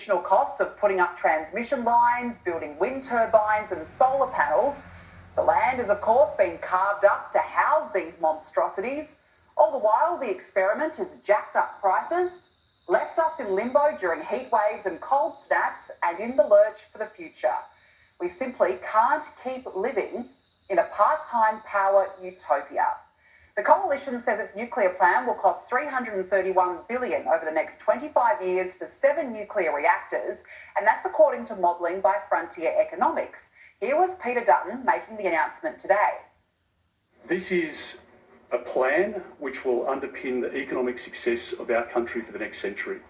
additional costs of putting up transmission lines, building wind turbines and solar panels. The land is, of course, being carved up to house these monstrosities. All the while, the experiment has jacked up prices, left us in limbo during heat waves and cold snaps, and in the lurch for the future. We simply can't keep living in a part-time power utopia. The coalition says its nuclear plan will cost $331 billion over the next 25 years for 7 nuclear reactors, and that's according to modelling by Frontier Economics. Here was Peter Dutton making the announcement today. This is a plan which will underpin the economic success of our country for the next century.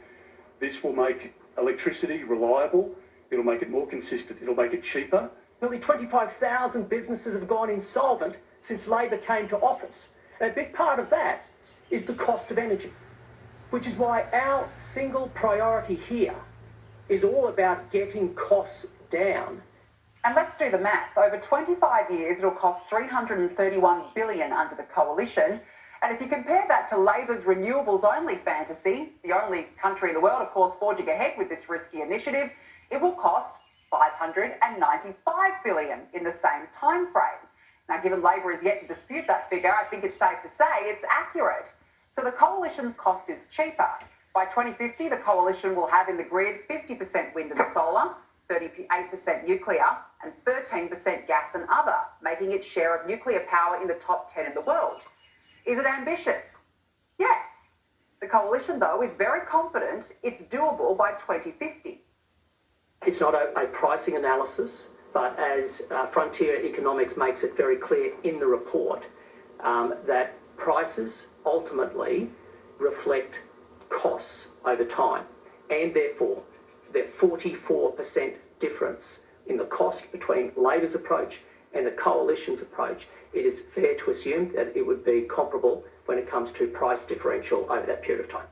This will make electricity reliable, it'll make it more consistent, it'll make it cheaper. Nearly 25,000 businesses have gone insolvent since Labor came to office. A big part of that is the cost of energy, which is why our single priority here is all about getting costs down. And let's do the math. Over 25 years, it'll cost $331 billion under the coalition. And if you compare that to Labor's renewables-only fantasy, the only country in the world, of course, forging ahead with this risky initiative, it will cost $595 billion in the same time frame. Now, given Labor is yet to dispute that figure, I think it's safe to say it's accurate. So the coalition's cost is cheaper. By 2050, the coalition will have in the grid 50% wind and solar, 38% nuclear, and 13% gas and other, making its share of nuclear power in the top 10 in the world. Is it ambitious? Yes. The coalition, though, is very confident it's doable by 2050. It's not a pricing analysis, but as Frontier Economics makes it very clear in the report, that prices ultimately reflect costs over time, and therefore the 44% difference in the cost between Labor's approach and the coalition's approach, it is fair to assume that it would be comparable when it comes to price differential over that period of time.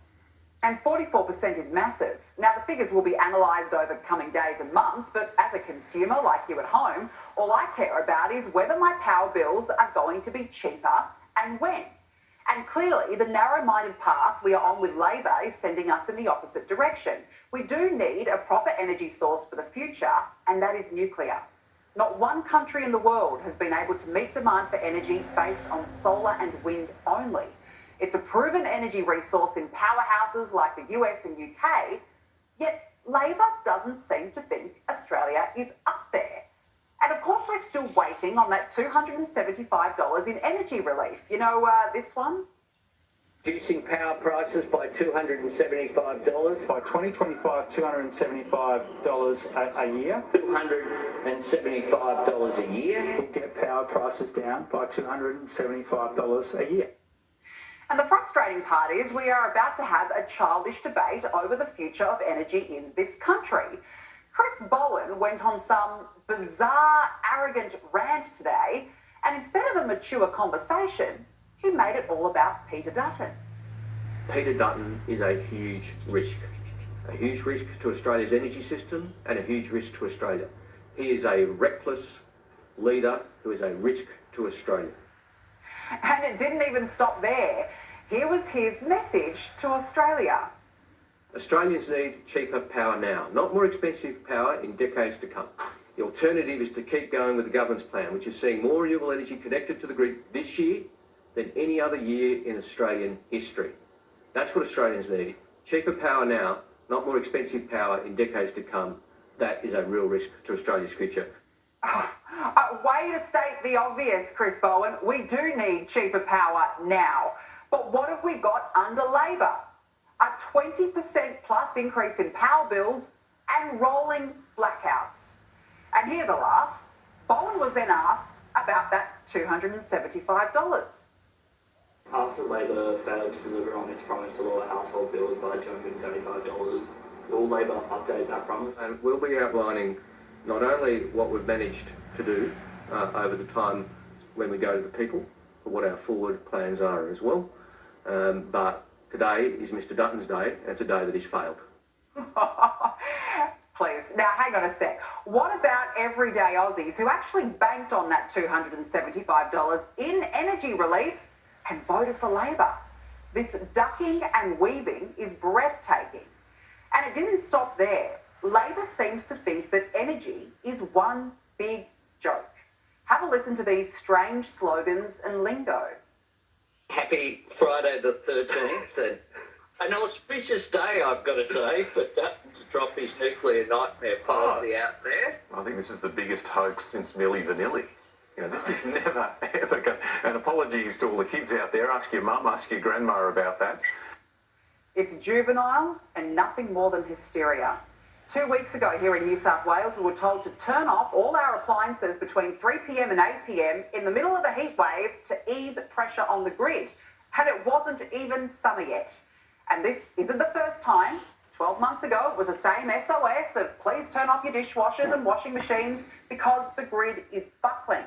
And 44% is massive. Now, the figures will be analysed over coming days and months, but as a consumer like you at home, all I care about is whether my power bills are going to be cheaper and when. And clearly, the narrow-minded path we are on with Labor is sending us in the opposite direction. We do need a proper energy source for the future, and that is nuclear. Not one country in the world has been able to meet demand for energy based on solar and wind only. It's a proven energy resource in powerhouses like the US and UK, yet Labor doesn't seem to think Australia is up there. And of course, we're still waiting on that $275 in energy relief. You know, this one? Reducing power prices by $275. By 2025, $275 a year. $275 a year. We'll get power prices down by $275 a year. And the frustrating part is we are about to have a childish debate over the future of energy in this country. Chris Bowen went on some bizarre, arrogant rant today, and instead of a mature conversation, he made it all about Peter Dutton. Peter Dutton is a huge risk to Australia's energy system and a huge risk to Australia. He is a reckless leader who is a risk to Australia. And it didn't even stop there. Here was his message to Australia. Australians need cheaper power now, not more expensive power in decades to come. The alternative is to keep going with the government's plan, which is seeing more renewable energy connected to the grid this year than any other year in Australian history. That's what Australians need. Cheaper power now, not more expensive power in decades to come. That is a real risk to Australia's future. Way to state the obvious, Chris Bowen. We do need cheaper power now. But what have we got under Labor? A 20% plus increase in power bills and rolling blackouts. And here's a laugh. Bowen was then asked about that $275. After Labor failed to deliver on its promise to lower household bills by $275, will Labor update that promise? And we'll be outlining not only what we've managed to do over the time when we go to the people, but what our forward plans are as well. But today is Mr Dutton's day, and it's a day that he's failed. Please. Now, hang on a sec. What about everyday Aussies who actually banked on that $275 in energy relief and voted for Labor? This ducking and weaving is breathtaking. And it didn't stop there. Labor seems to think that energy is one big joke. Have a listen to these strange slogans and lingo. Happy Friday the 13th, and an auspicious day, I've got to say, for Dutton to drop his nuclear nightmare policy out there. I think this is the biggest hoax since Milli Vanilli. You know, this is never, ever going. And apologies to all the kids out there. Ask your mum, ask your grandma about that. It's juvenile and nothing more than hysteria. 2 weeks ago here in New South Wales, we were told to turn off all our appliances between 3 p.m. and 8 p.m. in the middle of a heat wave to ease pressure on the grid. And it wasn't even summer yet. And this isn't the first time. 12 months ago, it was the same SOS of please turn off your dishwashers and washing machines because the grid is buckling.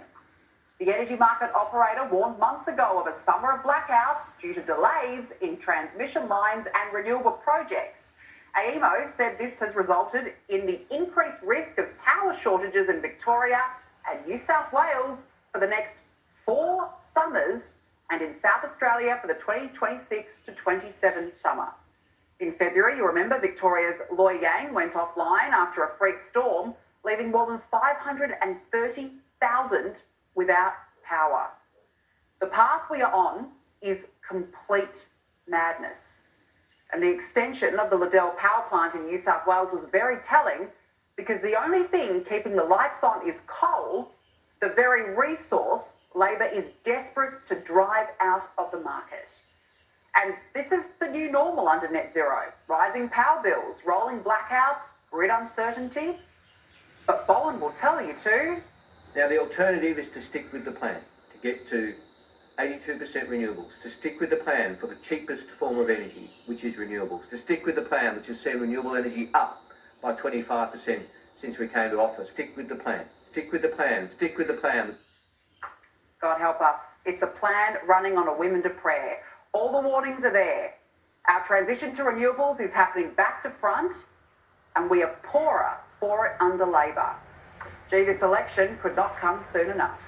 The energy market operator warned months ago of a summer of blackouts due to delays in transmission lines and renewable projects. AEMO said this has resulted in the increased risk of power shortages in Victoria and New South Wales for the next 4 summers, and in South Australia for the 2026 to 27 summer. In February, you remember, Victoria's Loy Yang went offline after a freak storm, leaving more than 530,000 without power. The path we are on is complete madness. And the extension of the Liddell power plant in New South Wales was very telling, because the only thing keeping the lights on is coal, the very resource Labor is desperate to drive out of the market. And this is the new normal under net zero. Rising power bills, rolling blackouts, grid uncertainty. But Bowen will tell you to. Now, the alternative is to stick with the plan, to get to 82% renewables, to stick with the plan for the cheapest form of energy, which is renewables, to stick with the plan which has seen renewable energy up by 25% since we came to office. Stick with the plan, stick with the plan, stick with the plan. God help us. It's a plan running on a whim and a prayer. All the warnings are there. Our transition to renewables is happening back to front, and we are poorer for it under Labor. Gee, this election could not come soon enough.